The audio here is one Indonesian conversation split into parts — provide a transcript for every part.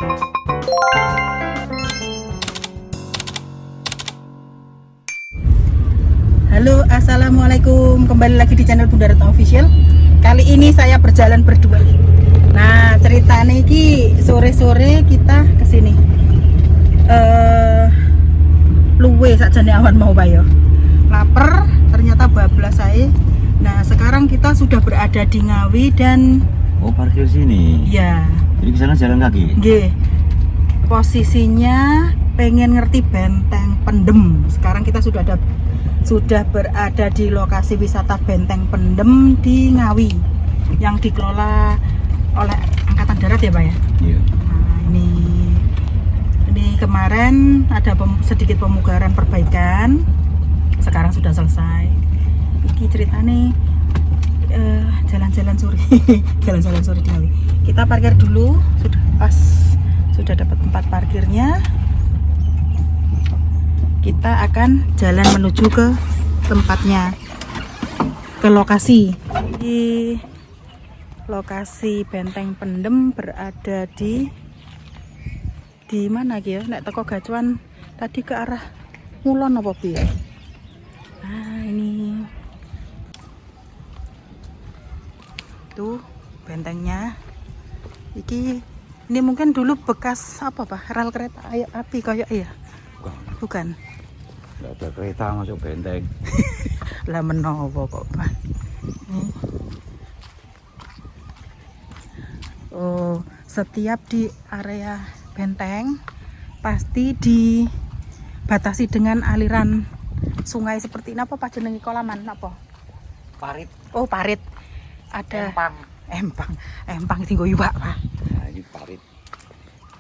Halo, assalamualaikum. Kembali lagi di channel Bunda Retno Official. Kali ini saya berjalan berdua. Nah, ceritanya ini sore-sore kita kesini. Luwe sakjane awan mau bayo. Laper, ternyata bablas saya. Nah, sekarang kita sudah berada di Ngawi dan parkir sini. ya, Jadi ke sana jalan kaki. nggih. Posisinya pengen ngerti Benteng Pendem. Sekarang kita sudah berada di lokasi wisata Benteng Pendem di Ngawi yang dikelola oleh Angkatan Darat ya Pak ya. Iya. Nah, ini kemarin ada sedikit pemugaran perbaikan, sekarang sudah selesai. Ini ceritanya jalan-jalan sore jalan-jalan sore di Ngawi. Kita parkir dulu, sudah dapat tempat parkirnya. Kita akan jalan menuju ke tempatnya, ke lokasi. Di lokasi Benteng Pendem berada di mana ya? Nek teko Gacuan tadi ke arah Ngulon apa piye? Nah, ini tuh bentengnya. Ini mungkin dulu bekas apa Pak? Rel kereta api kayak ya? Bukan. Nggak ada kereta masuk benteng. Lah menowo kok Pak. Oh, setiap di area benteng pasti dibatasi dengan aliran sungai seperti ini. Apa Pak jenengi kolaman apa? Parit. Oh, parit. Ada empang tinggo yuwak Pak. Nah, ini parit.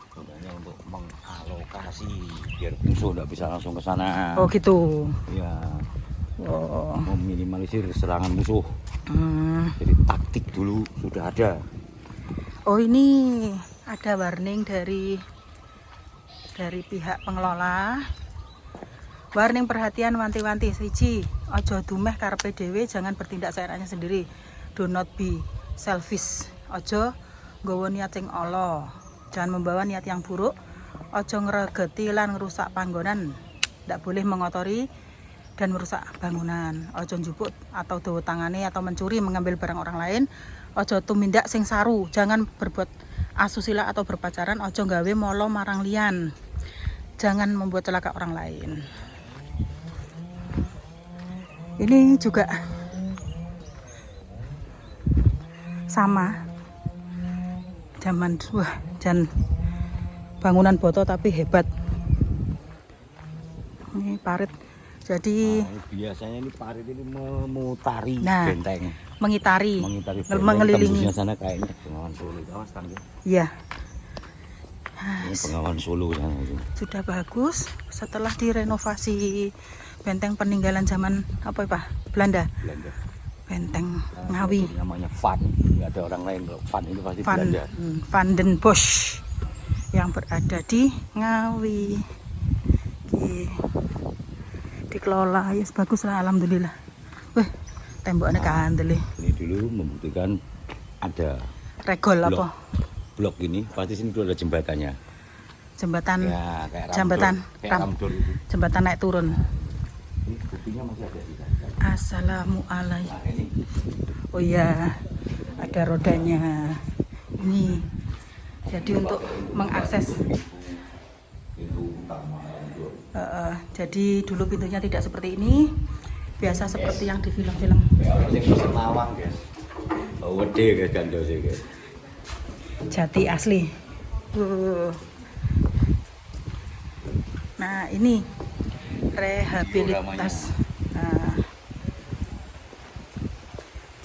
Sebenarnya untuk mengalokasi biar musuh nggak bisa langsung ke sana. Oh gitu. Ya. Oh. Meminimalisir serangan musuh. Jadi taktik dulu sudah ada. Oh, ini ada warning dari pihak pengelola. Warning perhatian wanti-wanti siji, ojo dumeh karepe dhewe, jangan bertindak seenaknya sendiri. Do not be selfish. Ojo nggawa niat sing ala. Jangan membawa niat yang buruk. Ojo ngregeti lan ngerusak panggonan. Tidak boleh mengotori dan merusak bangunan. Ojo njupuk atau dawa tangane atau mencuri mengambil barang orang lain. Ojo tumindak sing saru. Jangan berbuat asusila atau berpacaran. Ojo gawe molo marang liyan. Jangan membuat celaka orang lain. Ini juga sama. Dan bangunan boto tapi hebat. Ini parit. Jadi biasanya ini parit ini memutari benteng. Mengitari benteng, mengelilingi. tembusnya sana kayaknya Bengawan Solo. Awas kan ya. Iya. Ini Bengawan Solo sana itu. Sudah bagus setelah direnovasi benteng peninggalan zaman apa Pak? Belanda. Benteng Ngawi. Namanya Van. Nggak ada orang lain kalau Van itu pasti Belanda. Van den Bosch yang berada di Ngawi. Dikelola ya bagus lah, alhamdulillah. Wih, temboknya kandel. Ini dulu membuktikan ada regol apa? Blok ini pasti sini dulu ada jembatannya. Jembatan Ya, kayak jembatan naik turun. Ini buktinya masih ada di sana. Assalamualaikum. Oh iya, ada rodanya. Ini jadi untuk mengakses. Jadi dulu pintunya tidak seperti ini, biasa seperti yang di film-film. Lawang guys. Wede guys gandos guys. Jati asli. Nah, ini rehabilitas. Nah,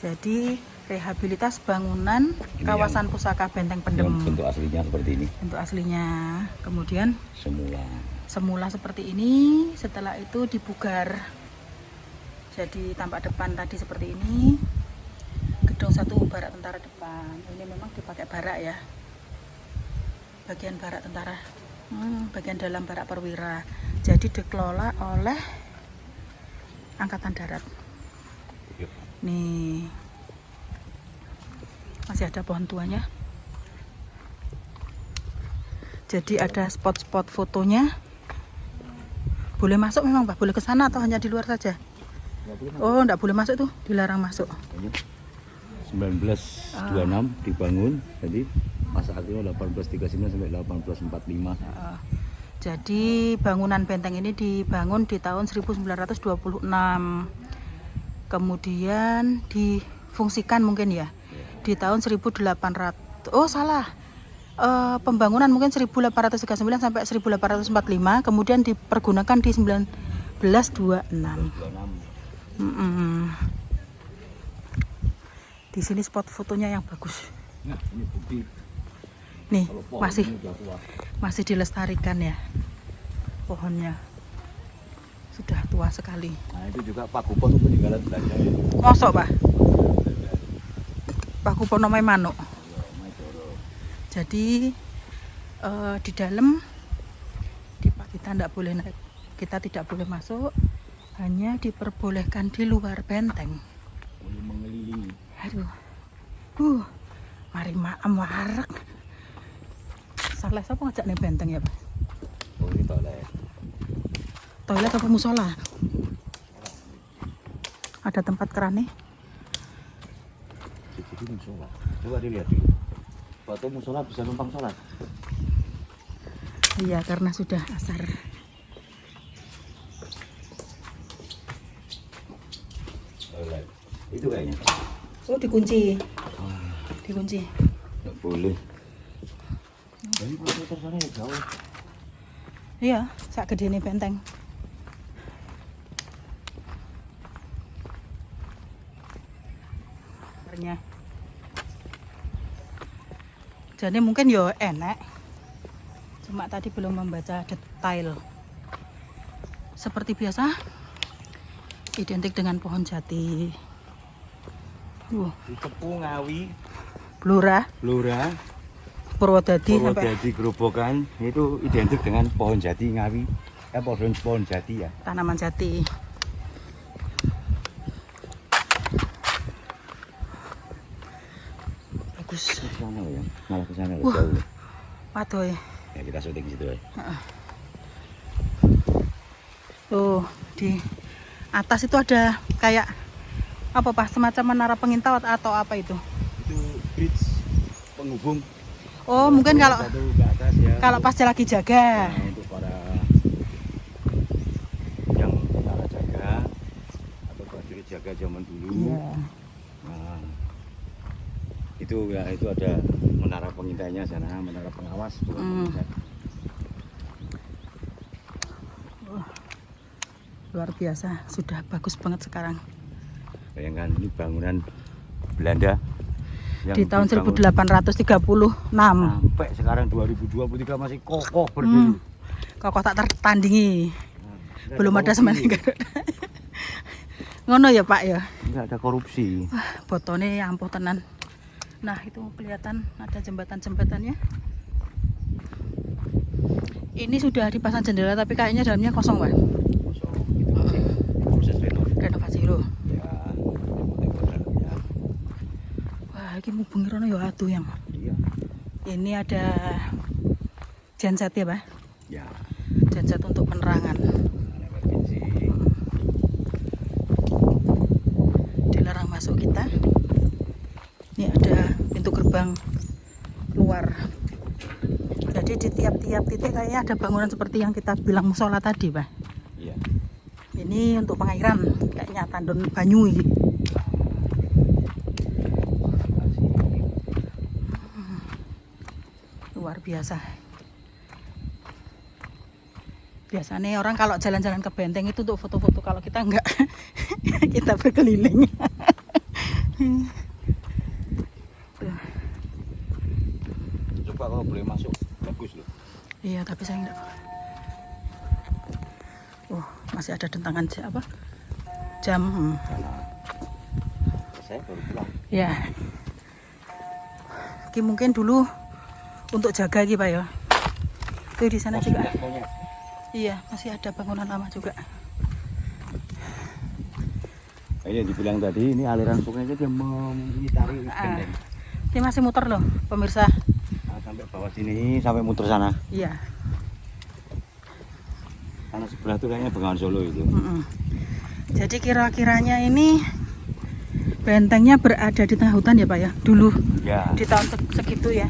jadi rehabilitas bangunan kawasan pusaka Benteng Pendem. Bentuk aslinya seperti ini. Bentuk aslinya. Kemudian semula seperti ini, setelah itu dipugar. Jadi tampak depan tadi seperti ini. Gedung 1 barak tentara depan. Ini memang dipakai barak ya. Bagian barak tentara. Bagian dalam barak perwira. Jadi dikelola oleh Angkatan Darat. Nih. Masih ada pohon tuanya. Jadi ada spot-spot fotonya. Boleh masuk memang Pak? Boleh ke sana atau hanya di luar saja? Oh, enggak boleh masuk tuh, dilarang masuk. 1926 dibangun, jadi masa akhirnya 1839 sampai 1845. Jadi bangunan benteng ini dibangun di tahun 1926. Kemudian difungsikan mungkin ya di tahun 1800. Oh, salah. Pembangunan mungkin 1839 sampai 1845, kemudian dipergunakan di 1926. Di sini spot fotonya yang bagus. Nah, ini bukti. Nih, Kalau pohon masih ini udah tua. masih dilestarikan ya pohonnya. Sudah tua sekali. Nah, itu juga Pagupon itu peninggalan Belanda ya. Mosok, Pak? Pagupon namanya manuk. Jadi di dalam kita tidak boleh naik, kita tidak boleh masuk, hanya diperbolehkan di luar benteng. Boleh mengelilingi. Aduh, mari maam warak. Salah siapa ngajak nih benteng ya Pak? Oh, ini toilet. Toilet apa musola? Ada tempat keran nih. Jadi musola. Coba dilihat dulu. Waktu musola bisa numpang sholat. Iya, karena sudah asar. Toilet. Itu kayaknya. Oh, dikunci. Dikunci. Nggak boleh. Jadi motor sana ya jauh. Iya, sak gede nih benteng. Jadi mungkin yo enak. Cuma tadi belum membaca detail. Seperti biasa, identik dengan pohon jati. Di Cepu Ngawi, Blora, Purwodadi Purwodadi sampai sampai Grobogan itu identik dengan pohon jati Ngawi. Pohon jati ya. tanaman jati. Bagus. Ke sana ya, malah ke sana Wah. jauh. Waduh ya. Ya kita syuting di situ ya. Tuh, di atas itu ada kayak apa Pak? Semacam menara pengintau atau apa itu? Itu bridge penghubung. Oh, mungkin kalau satu ke atas ya. kalau pas lagi jaga. Nah, untuk para yang para jaga atau prajurit jaga zaman dulu. Iya. Nah, itu ya itu ada menara pengintainya sana, menara pengawas bukan pengintai. Luar biasa, sudah bagus banget sekarang. Bayangkan ini bangunan Belanda yang Di tahun dibangun 1836. sampai sekarang 2023 masih kokoh berdiri. Kokoh tak tertandingi. Nah, Belum ada korupsi. semen Garut. Ngono ya Pak ya. Nggak ada korupsi. Wah, botone ampuh tenan. Nah, itu kelihatan ada jembatan-jembatannya. Ini sudah dipasang jendela tapi kayaknya dalamnya kosong, Pak. Kosong. Itu masih proses Renovasi lho. ya. Ya. Wah, ini mau bengi rono ya atuh yang. Iya. Ini ada genset ya, Pak. Ya. Genset untuk penerangan. Ada emergency. Dilarang masuk kita. Ini ada pintu gerbang keluar. Jadi di tiap-tiap titik kayaknya ada bangunan seperti yang kita bilang musola tadi, Pak. Iya. Ini untuk pengairan, kayaknya tandon banyu ini. Luar biasa. Biasanya orang kalau jalan-jalan ke benteng itu untuk foto-foto, kalau kita enggak, kita berkeliling. Coba kalau boleh masuk, bagus loh. Iya, tapi saya enggak. Masih ada dentangan apa? Jam. Karena saya baru pulang. Ya. Ki mungkin dulu untuk jaga gitu Pak ya. Tuh di sana juga. Iya, masih ada bangunan lama juga. Kayaknya dibilang tadi ini aliran sungainya dia mengitari benteng. Ini masih muter loh, pemirsa. Nah, sampai bawah sini sampai muter sana. Iya. Karena sebelah itu kayaknya Bengawan Solo itu. Jadi kira-kiranya ini bentengnya berada di tengah hutan ya Pak ya? Dulu Ya. di tahun segitu ya.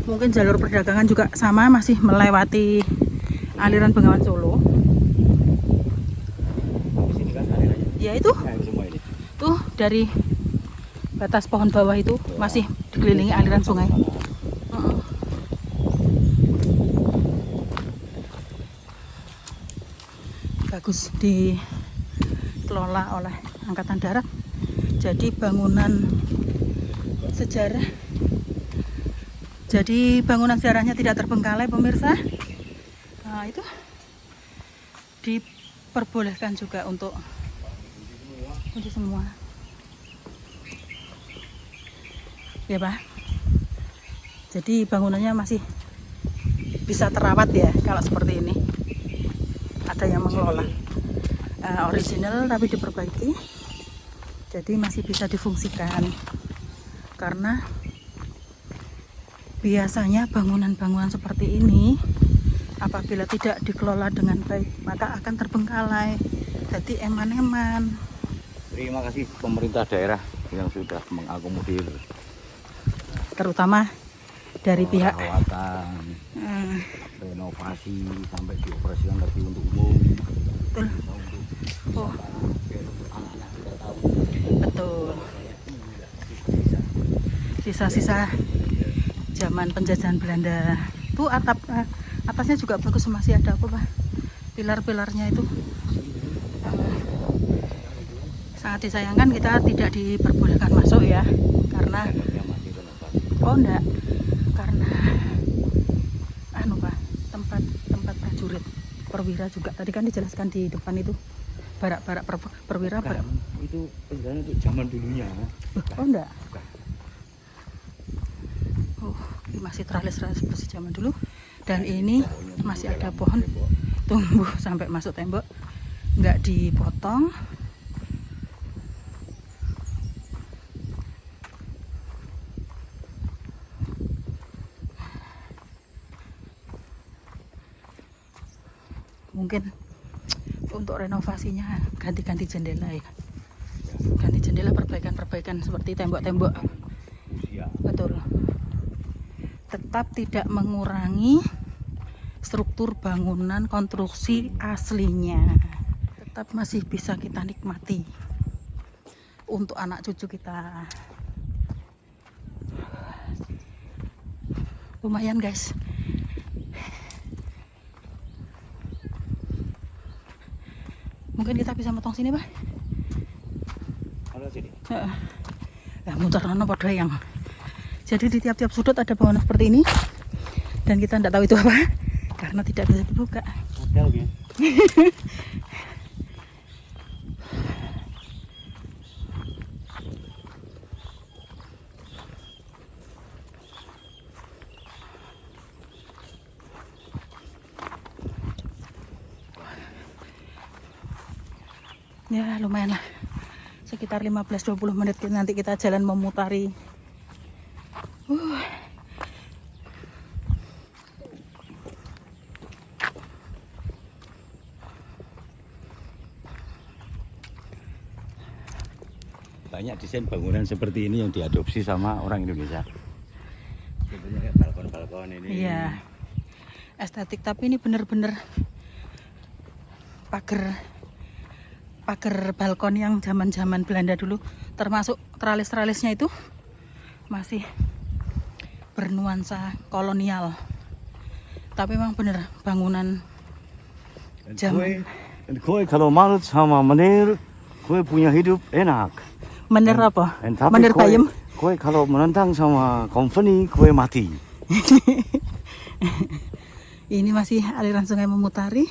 Mungkin jalur perdagangan juga sama, masih melewati aliran Bengawan Solo. Di sini kan alirannya. Ya itu, Nah, semua ini. tuh dari batas pohon bawah itu masih dikelilingi aliran sungai. Bagus dikelola oleh Angkatan Darat. Jadi bangunan sejarah. Jadi bangunan sejarahnya tidak terbengkalai pemirsa. Nah itu diperbolehkan juga untuk kunci semua. Ya Pak. Jadi bangunannya masih bisa terawat ya kalau seperti ini. Ada yang mengelola. Original tapi diperbaiki. Jadi masih bisa difungsikan. Karena biasanya bangunan-bangunan seperti ini apabila tidak dikelola dengan baik maka akan terbengkalai, jadi eman-eman. Terima kasih pemerintah daerah yang sudah mengakomodir, terutama dari pihak perawatan, renovasi sampai dioperasikan lagi untuk umum. betul. Oh, betul. Sisa-sisa zaman penjajahan Belanda. Tuh atasnya juga bagus, masih ada apa Pak? Pilar-pilarnya itu. Sangat disayangkan kita tidak diperbolehkan masuk ya, karena enggak, karena Pak, tempat prajurit perwira juga. Tadi kan dijelaskan di depan itu barak-barak perwira. Itu penjara untuk zaman dulunya. Oh enggak. Ini masih teralis-teralis seperti zaman dulu, dan ini masih ada pohon tumbuh sampai masuk tembok, nggak dipotong. Mungkin untuk renovasinya ganti-ganti jendela ya, ganti jendela, perbaikan seperti tembok-tembok. Betul. Tetap tidak mengurangi struktur bangunan konstruksi aslinya. Tetap masih bisa kita nikmati untuk anak cucu kita. Lumayan guys. Mungkin kita bisa motong sini Pak. Ada sini. Ya muter nono padha yang. Jadi di tiap-tiap sudut ada bangunan seperti ini, dan kita tidak tahu itu apa karena tidak bisa dibuka. Hotel ya. Ya lumayan lah, sekitar 15-20 menit nanti kita jalan memutari. Banyak desain bangunan seperti ini yang diadopsi sama orang Indonesia. Contohnya kayak balkon-balkon ini. Iya, estetik, tapi ini bener-bener pagar balkon yang zaman-zaman Belanda dulu, termasuk teralis-teralisnya itu masih bernuansa kolonial. Tapi memang bener bangunan zaman. Gue kalau malut sama menir, gue punya hidup enak. Menir apa? Tapi Menir bayem. Gue kalau menentang sama company, gue mati. Ini masih aliran sungai memutari,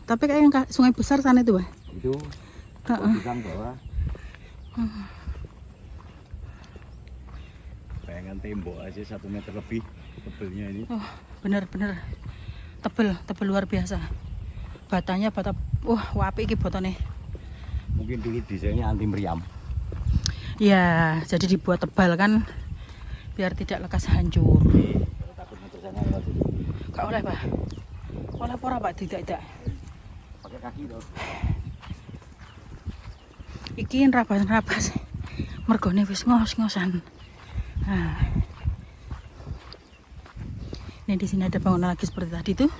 tapi kayak yang sungai besar sana itu, Pak. Itu pisang bawah. Bayangan tembok aja 1 meter lebih tebelnya ini. Oh, bener-bener tebel luar biasa. Batanya bata, apik iki botone. Mungkin dulu desainnya anti meriam. Ya, jadi dibuat tebal kan biar tidak lekas hancur. Takut motornya lewat itu. Gak oleh Pak. Oleh pora Pak, tidak. Pakai kaki dong. Iki rabas-rabas. Mergone wis ngos-ngosan. Nah. Ini di sini ada bangunan lagi seperti tadi tuh.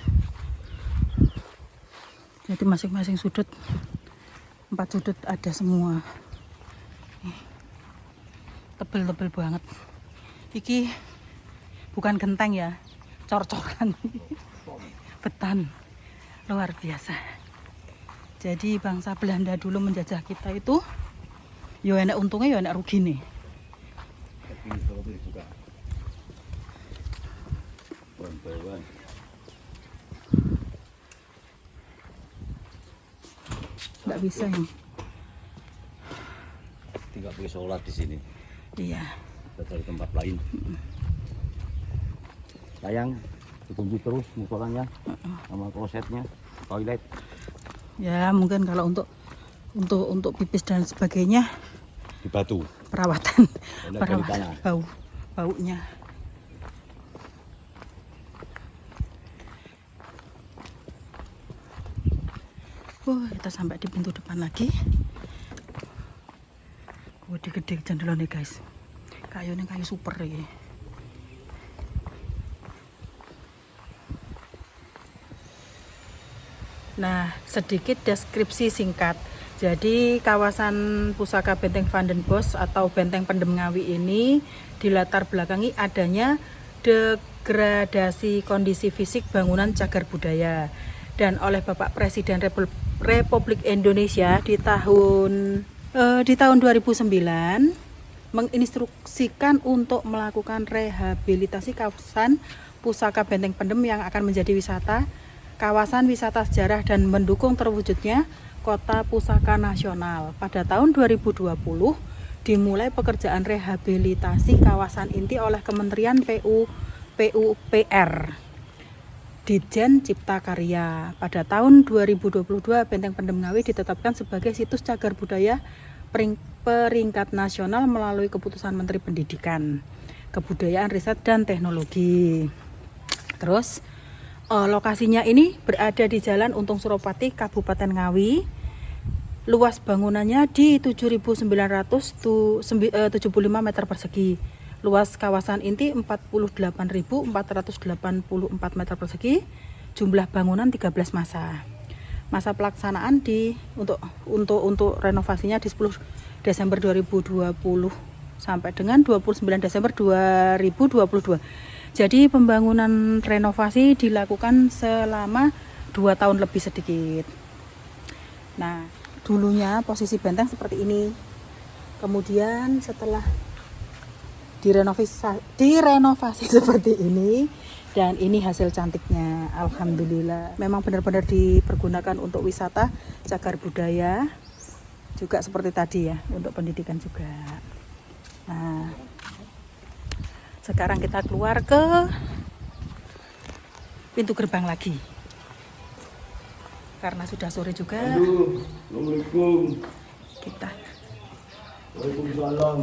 Jadi masing-masing sudut 4 sudut ada semua. Tebel-tebel banget. Iki bukan genteng ya, cor-coran. Beton. Luar biasa. Jadi bangsa Belanda dulu menjajah kita itu yo enak untungnya yo enak rugine. Nggak bisa ya. Tinggal boleh sholat di sini. Iya. Kita cari tempat lain. Sayang, dikunci terus musolanya, sama klosetnya, toilet. Ya mungkin kalau untuk pipis dan sebagainya Di batu. perawatan Dari tanah. baunya. Kita sampai di pintu depan lagi. Gede-gede jendela nih guys. Kayunya kayu super ya. Nah, sedikit deskripsi singkat. Jadi kawasan Pusaka Benteng Van den Bosch atau Benteng Pendem Ngawi ini dilatar belakangi adanya degradasi kondisi fisik bangunan cagar budaya. Dan oleh Bapak Presiden Republik Indonesia di tahun 2009 menginstruksikan untuk melakukan rehabilitasi kawasan Pusaka Benteng Pendem yang akan menjadi kawasan wisata sejarah dan mendukung terwujudnya Kota Pusaka Nasional. Pada tahun 2020 dimulai pekerjaan rehabilitasi kawasan inti oleh Kementerian PUPR Ditjen Cipta Karya. Pada tahun 2022 Benteng Pendem Ngawi ditetapkan sebagai situs cagar budaya peringkat nasional melalui keputusan Menteri Pendidikan, Kebudayaan, Riset dan Teknologi. Terus lokasinya ini berada di Jalan Untung Suropati, Kabupaten Ngawi. Luas bangunannya di 7.975 meter persegi. Luas kawasan inti 48.484 meter persegi. Jumlah bangunan 13 masa. Masa pelaksanaan untuk renovasinya di 10 Desember 2020 sampai dengan 29 Desember 2022. Jadi pembangunan renovasi dilakukan selama 2 tahun lebih sedikit. Nah, dulunya posisi benteng seperti ini. Kemudian setelah direnovasi seperti ini, dan ini hasil cantiknya. Alhamdulillah. Memang benar-benar dipergunakan untuk wisata cagar budaya. Juga seperti tadi ya, untuk pendidikan juga. Nah, sekarang kita keluar ke pintu gerbang lagi. Karena sudah sore juga. Assalamualaikum. Kita Waalaikumsalam.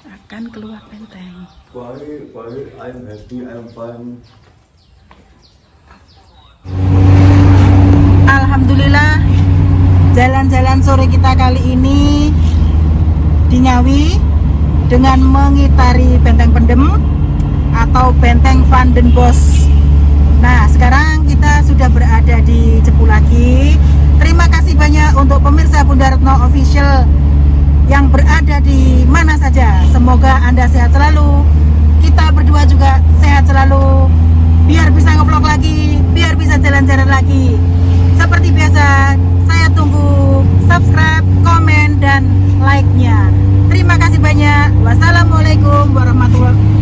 akan keluar benteng. Baik, I'm happy, I'm fine. Alhamdulillah, jalan-jalan sore kita kali ini di Ngawi dengan mengitari Benteng Pendem atau Benteng Van den Bosch. Nah, sekarang kita sudah berada di Cepu lagi. Terima kasih banyak untuk pemirsa Bunda Retno Official yang berada di mana saja. Semoga Anda sehat selalu. Kita berdua juga sehat selalu. Biar bisa ngevlog lagi, biar bisa jalan-jalan lagi. Seperti biasa, saya tunggu subscribe, komen, dan like-nya. Terima kasih banyak. Wassalamualaikum warahmatullahi wabarakatuh.